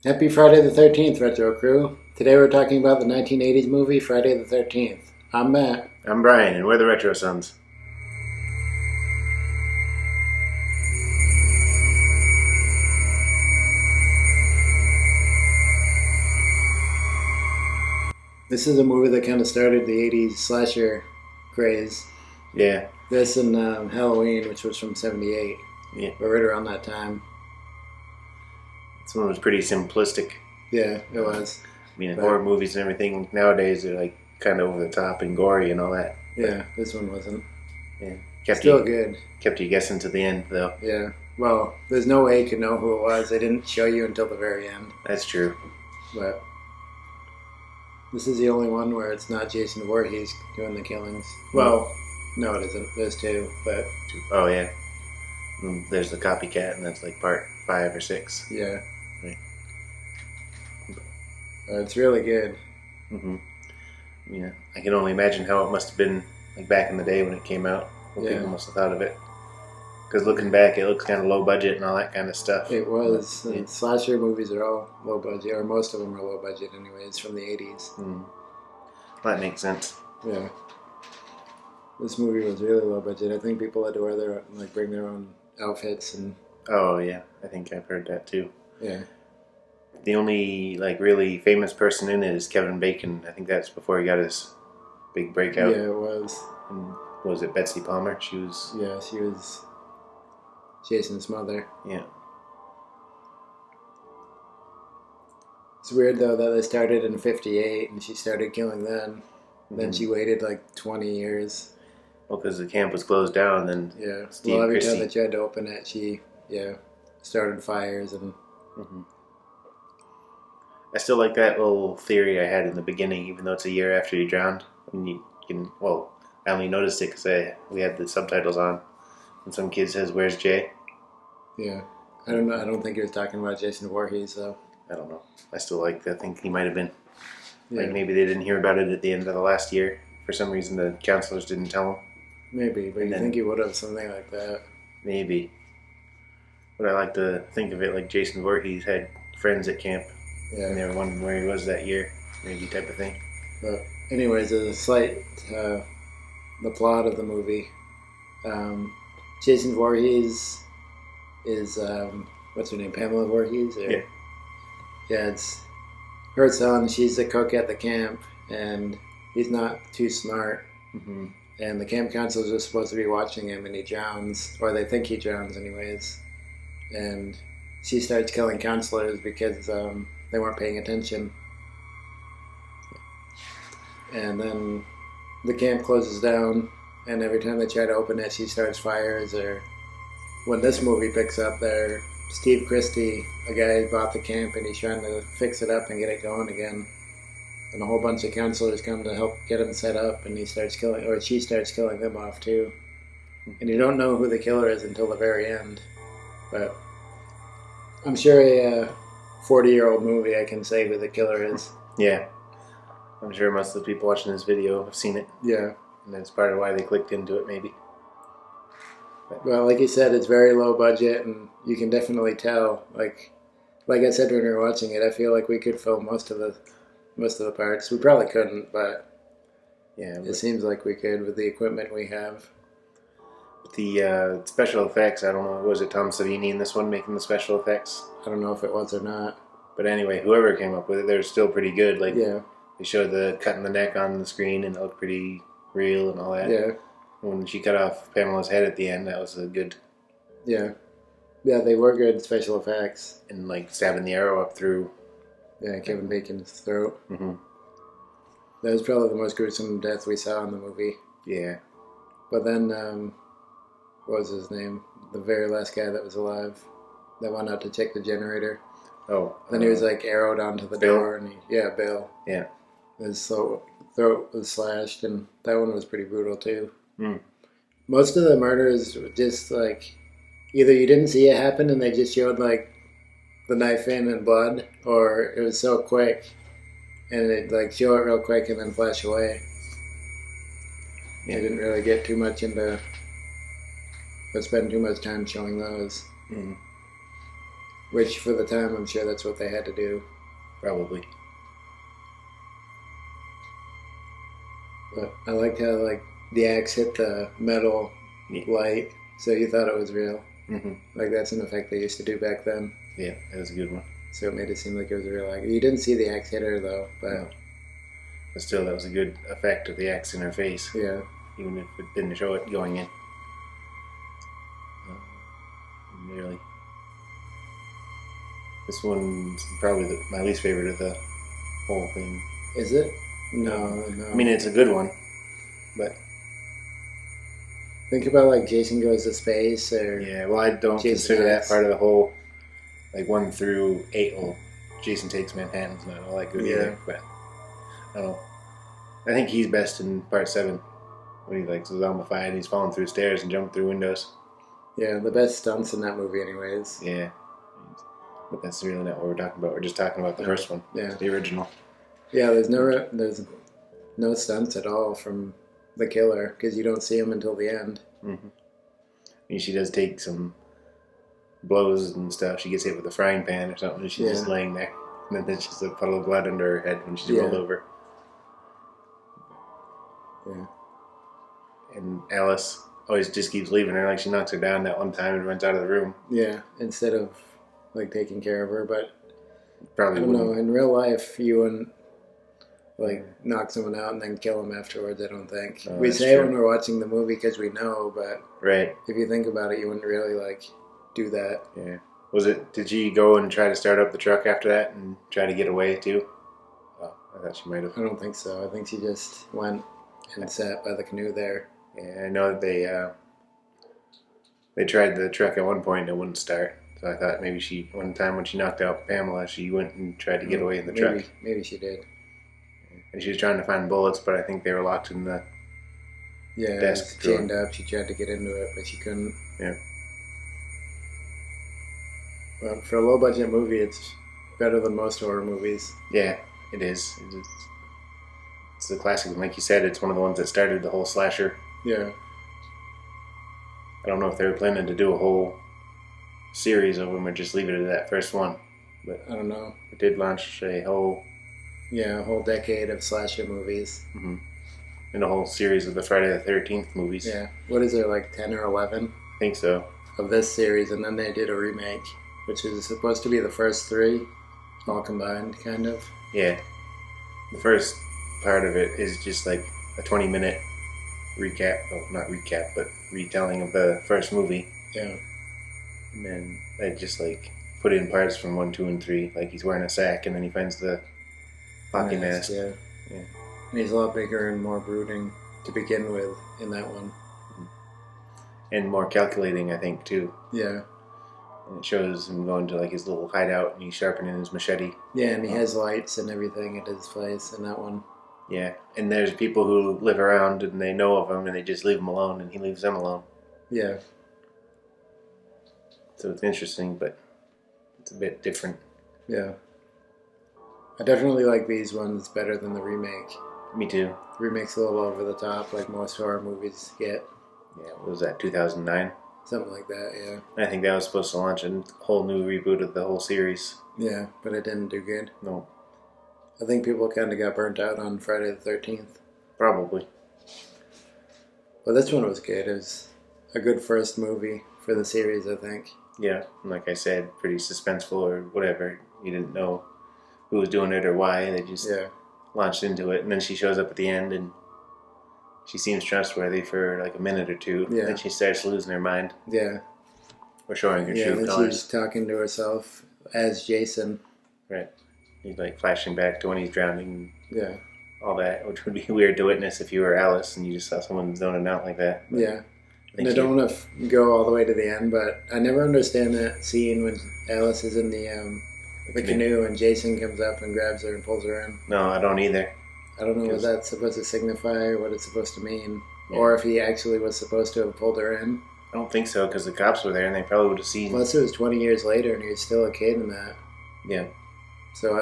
Happy Friday the 13th, Retro Crew. Today we're talking about the 1980s movie Friday the 13th. I'm Matt. I'm Brian, and we're the Retro Sons. This is a movie that kind of started the 80s slasher craze. Yeah. This and Halloween, which was from 78. Yeah. But right around that time. This one was pretty simplistic. Yeah, it was. I mean, horror movies and everything nowadays are like kind of over the top and gory and all that. Yeah, this one wasn't. Yeah. Still good. Kept you guessing to the end, though. Yeah. Well, there's no way you could know who it was. They didn't show you until the very end. That's true. But this is the only one where it's not Jason Voorhees doing the killings. Well, no, it isn't. There's two, but... Oh, yeah. And there's the copycat, and that's like part 5 or 6. Yeah. Right. It's really good. Mm-hmm. Yeah. I can only imagine how it must have been like back in the day when it came out. What people must have thought of it. Because looking back, it looks kind of low budget and all that kind of stuff. It was. And slasher movies are all low budget, or most of them are low budget anyways, from the 80s. Mm. That makes sense. Yeah. This movie was really low budget. I think people had to wear their, bring their own outfits and... Oh, yeah. I think I've heard that too. Yeah. The only, really famous person in it is Kevin Bacon. I think that's before he got his big breakout. Yeah, it was. And was it Betsy Palmer? She was... Yeah, she was Jason's mother. Yeah. It's weird, though, that they started in 58 and she started killing then. Mm-hmm. Then she waited 20 years. Well, because the camp was closed down, then every time they tried to open it, she, started fires and... Mm-hmm. I still like that little theory I had in the beginning, even though it's a year after he drowned. And you can, I only noticed it because we had the subtitles on. And some kid says, "Where's Jay?" Yeah. I don't know. I don't think he was talking about Jason Voorhees, though. I don't know. I think he might have been. Yeah. Maybe they didn't hear about it at the end of the last year. For some reason, the counselors didn't tell him. Maybe, but you think he would have something like that. Maybe. But I like to think of it like Jason Voorhees had friends at camp. Yeah. And they were wondering where he was that year. Maybe type of thing. But anyways, there's a slight... the plot of the movie. Jason Voorhees is... what's her name? Pamela Voorhees? Or, yeah. Yeah, it's her son. She's the cook at the camp. And he's not too smart. Mm-hmm. And the camp counselors are supposed to be watching him, and he drowns, or they think he drowns anyways. And she starts killing counselors because they weren't paying attention. And then the camp closes down, and every time they try to open it, she starts fires. Or when this movie picks up there, Steve Christie, a guy bought the camp, and he's trying to fix it up and get it going again. And a whole bunch of counselors come to help get him set up, and she starts killing them off too. And you don't know who the killer is until the very end. But I'm sure a 40-year-old movie, I can say who the killer is. Yeah. I'm sure most of the people watching this video have seen it. Yeah. And that's part of why they clicked into it, maybe. Well, like you said, it's very low budget, and you can definitely tell. Like I said when we were watching it, I feel like we could film most of the parts. We probably couldn't, but it seems like we could with the equipment we have. The special effects, I don't know, was it Tom Savini in this one making the special effects? I don't know if it was or not. But anyway, whoever came up with it, they're still pretty good. They showed the cutting the neck on the screen, and it looked pretty real and all that. Yeah. When she cut off Pamela's head at the end, that was a good... Yeah. Yeah, they were good special effects. And stabbing the arrow up through... Yeah, Kevin Bacon's throat. Mm-hmm. That was probably the most gruesome death we saw in the movie. Yeah. But then, what was his name? The very last guy that was alive that went out to check the generator. Oh. Then he was arrowed onto the door. And Bill. Yeah. His throat was slashed, and that one was pretty brutal too. Mm. Most of the murders were just either you didn't see it happen and they just showed the knife in and blood, or it was so quick and it'd show it real quick and then flash away. Yeah. They didn't really get too much into or spend too much time showing those. Mm. Which, for the time, I'm sure that's what they had to do. Probably. But I liked how, like, the axe hit the metal light, so you thought it was real. Mm-hmm. Like, that's an effect they used to do back then. Yeah, that was a good one. So it made it seem like it was a real axe. You didn't see the axe hit her, though, but... No. But still, that was a good effect of the axe in her face. Yeah. Even if it didn't show it going in. Nearly. This one's probably my least favorite of the whole thing. Is it? No. I mean, it's a good one, but... Think about, like, Jason Goes to Space, or... Yeah, well, I don't consider that part of the whole, like, 1 through 8. Well, Jason Takes Manhattan's not all that good either, but... I don't know. I think he's best in part 7. When he, like, zombified and he's falling through stairs and jumping through windows. Yeah, the best stunts in that movie anyways. Yeah. But that's really not what we're talking about. We're just talking about the first one. Yeah. The original. Yeah, there's no stunts at all from the killer, because you don't see him until the end. Mm-hmm. I mean, she does take some blows and stuff. She gets hit with a frying pan or something, and she's just laying there. And then there's just a puddle of blood under her head when she's rolled over. Yeah. And Alice always just keeps leaving her. Like, she knocks her down that one time and runs out of the room. Yeah, instead of, like, taking care of her. But probably I don't know. In real life, you wouldn't, like, knock someone out and then kill them afterwards, I don't think. We say it when we're watching the movie because we know, but right. If you think about it, you wouldn't really, like, do that. Yeah. Did she go and try to start up the truck after that and try to get away, too? Oh, I thought she might have. I don't think so. I think she just went and sat by the canoe there. Yeah, I know that they tried the truck at one point and it wouldn't start. So I thought maybe one time when she knocked out Pamela, she went and tried to get away in the truck. Maybe she did. And she was trying to find bullets, but I think they were locked in the desk drawer. Chained up. She tried to get into it, but she couldn't. Yeah. Well, for a low-budget movie, it's better than most horror movies. Yeah, it is. It's a classic. Like you said, it's one of the ones that started the whole slasher. Yeah. I don't know if they were planning to do a whole series of them or just leave it at that first one. But I don't know. It did launch a whole... Yeah, a whole decade of slasher movies. Mm-hmm. And a whole series of the Friday the 13th movies. Yeah. What is there, like 10 or 11? I think so. Of this series, and then they did a remake, which is supposed to be the first 3, all combined, kind of. Yeah. The first part of it is just like a 20-minute recap. Well, not recap, but retelling of the first movie. Yeah. And then they just like put in parts from 1, 2, and 3. Like he's wearing a sack and then he finds the hockey mask. Yeah. And he's a lot bigger and more brooding to begin with in that one. And more calculating, I think, too. Yeah. And it shows him going to like his little hideout and he's sharpening his machete. Yeah, and he has lights and everything at his place in that one. Yeah, and there's people who live around and they know of him and they just leave him alone and he leaves them alone. Yeah. So it's interesting, but it's a bit different. Yeah. I definitely like these ones better than the remake. Me too. The remake's a little over the top, like most horror movies get. Yeah, what was that, 2009? Something like that, yeah. I think that was supposed to launch a whole new reboot of the whole series. Yeah, but it didn't do good. No. I think people kind of got burnt out on Friday the 13th. Probably. But this one was good. It was a good first movie for the series, I think. Yeah, and like I said, pretty suspenseful or whatever. You didn't know who was doing it or why. They just launched into it. And then she shows up at the end and she seems trustworthy for like a minute or two. Yeah. Then she starts losing her mind. Yeah. Or showing her true then colors. she's talking to herself as Jason. Right. He's like flashing back to when he's drowning. Yeah. All that, which would be weird to witness if you were Alice and you just saw someone zoning out like that. But yeah. And I don't want to go all the way to the end, but I never understand that scene when Alice is in the canoe and Jason comes up and grabs her and pulls her in. No, I don't either. I don't know what that's supposed to signify or what it's supposed to mean. Yeah. Or if he actually was supposed to have pulled her in. I don't think so, because the cops were there and they probably would have seen... Plus it was 20 years later and he was still a kid in that. Yeah. So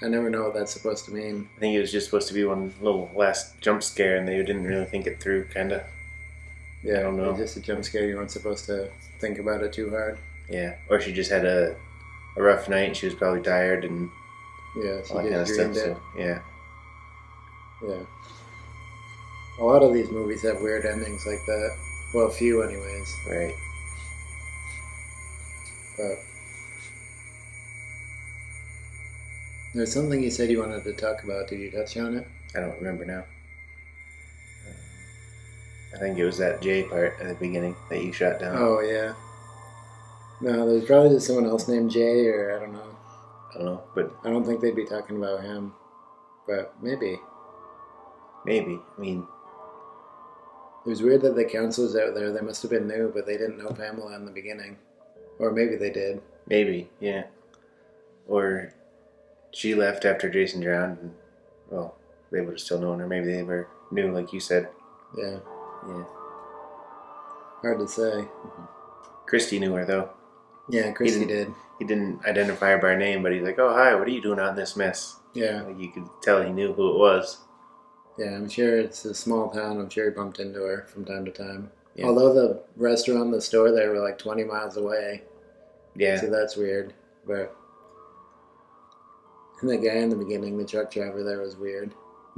I never know what that's supposed to mean. I think it was just supposed to be one little last jump scare and they didn't really think it through, kind of. Yeah, I don't know. It's just a jump scare. You weren't supposed to think about it too hard. Yeah, or she just had a a rough night. She was probably tired and Yeah, she all that kind of just stuff. dreamed it. So yeah, Yeah. A lot of these movies have weird endings like that. Well, a few anyways. right. But there's something you said you wanted to talk about. Did you touch on it? I don't remember now. I think it was that J part at the beginning that you shot down. Oh, yeah. No, there's probably just someone else named Jay, or I don't know. I don't know, but I don't think they'd be talking about him. But maybe. maybe. I mean, It was weird that the counselors out there, they must have been new, but they didn't know Pamela in the beginning. Or maybe they did. maybe, yeah. Or she left after Jason drowned, and well, they would have still known her. Maybe they were new, like you said. Yeah. Yeah. Hard to say. Christy knew her though. Yeah, Christy did. He didn't identify her by name, but he's like, "Oh, hi. What are you doing on this mess?" Yeah. Like, you could tell he knew who it was. Yeah, I'm sure it's a small town. I'm sure he bumped into her from time to time. Yeah. Although the restaurant and the store there were like 20 miles away. Yeah. So that's weird. But and the guy in the beginning, the truck driver there, was weird.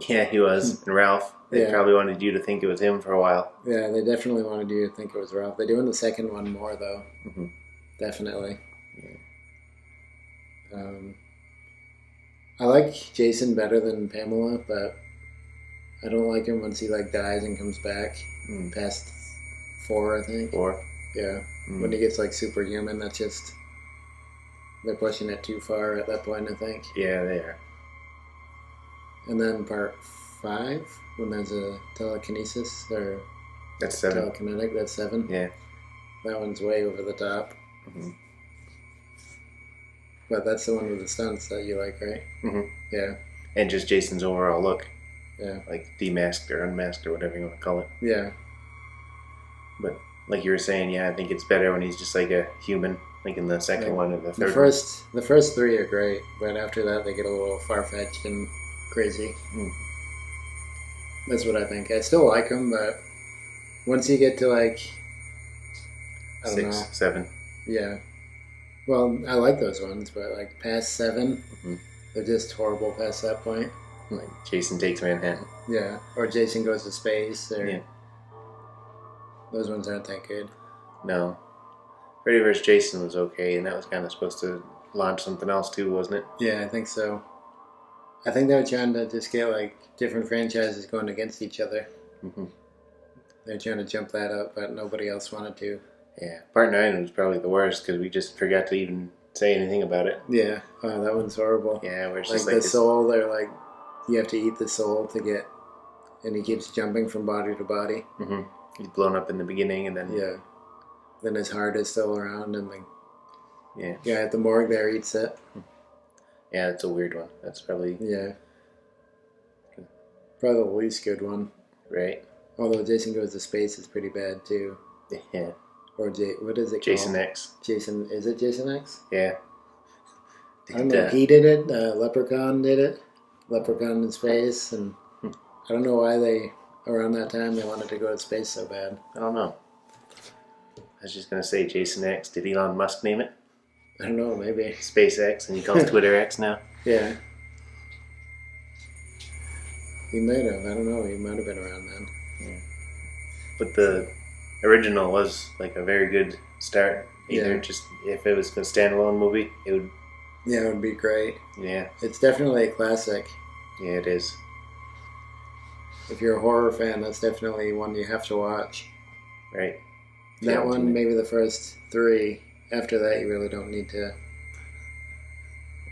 Yeah, he was. And Ralph. They Yeah. probably wanted you to think it was him for a while. Yeah, they definitely wanted you to think it was Ralph. They do in the second one more, though. Mhm. Definitely. I like Jason better than Pamela, but I don't like him once he like dies and comes back. Past 4, I think. 4. Yeah. When he gets like superhuman, that's just they're pushing it too far at that point, I think. Yeah, they are. And then part 5, when there's a telekinesis or That's 7. telekinetic, that's 7. Yeah. That one's way over the top. Mhm. But that's the one with the stunts that you like, right? Mhm. Yeah. And just Jason's overall look, Yeah. like demasked or unmasked or whatever you want to call it. Yeah. But like you were saying, yeah, I think it's better when he's just like a human, like in the second Yeah. one or the third The first 3 are great, but after that they get a little far-fetched and crazy. one. That's what I think. I still like them, but once you get to like, I don't 6, know. 7. Yeah. Well, I like those ones, but like past 7, Mhm. they're just horrible past that point. Like Jason Takes Manhattan. Yeah. Or Jason Goes to Space, or Yeah. those ones aren't that good. No. Freddy vs. Jason was okay, and that was kind of supposed to launch something else too, wasn't it? Yeah, I think so. I think they were trying to just get like different franchises going against each other. Mhm. They're trying to jump that up, but nobody else wanted to. Yeah. Part 9 was probably the worst because we just forgot to even say anything about it. Yeah. Oh, that one's horrible. Yeah, where it's Like just the like this. soul, they're like, you have to eat the soul to get, and he keeps jumping from body to body. Mhm. He's blown up in the beginning, and then Yeah. Then his heart is still around, and the yeah, guy at the morgue there eats it. yeah, that's a weird one. That's probably Yeah. Probably the least good one. right. Although Jason Goes to Space is pretty bad too. Yeah, Or what is it Jason called? X. Jason, is it Jason X? Yeah. I don't know. He did it. Leprechaun did it. Leprechaun in space, and I don't know why they around that time they wanted to go to space so bad. I don't know. I was just gonna say Jason X. Did Elon Musk name it I don't know. Maybe. SpaceX, and he calls Twitter X now? Yeah. He might have. I don't know. He might have been around then. But the original was like a very good start. Either Yeah. just if it was a standalone movie, it would. Yeah, it would be great. Yeah, It's definitely a classic. yeah, it is. If you're a horror fan, that's definitely one you have to watch. Right. That Yeah, one, maybe the first 3. After that, you really don't need to.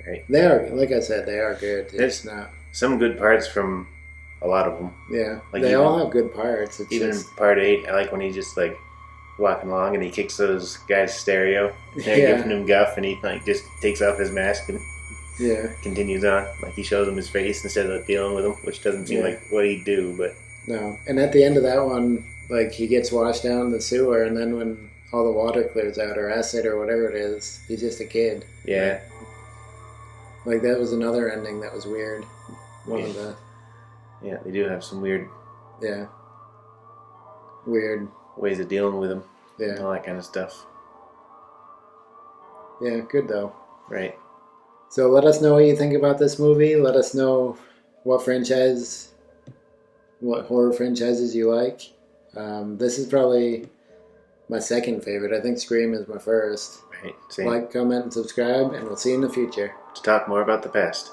Right. They are, like I said, they are good. It's not. Some good parts from a lot of them. Yeah, Like they even- all have good parts. It's Even just, part 8, I like when he's just like walking along and he kicks those guys' stereo. They're Yeah. giving him guff, and he like just takes off his mask and yeah, continues on. Like he shows him his face instead of dealing with him, which doesn't seem Yeah. like what he'd do. But no. And at the end of that one, like he gets washed down in the sewer, and then when all the water clears out, or acid, or whatever it is, he's just a kid. yeah, Like that was another ending that was weird. One of the yeah, they do have some weird weird. ways of dealing with him and Yeah, all that kind of stuff. yeah, good though. Right. So let us know what you think about this movie. Let us know what horror franchises you like. This is probably my second favorite. I think Scream is my first. Right. Same. Like, comment, and subscribe, and we'll see you in the future. To talk more about the past.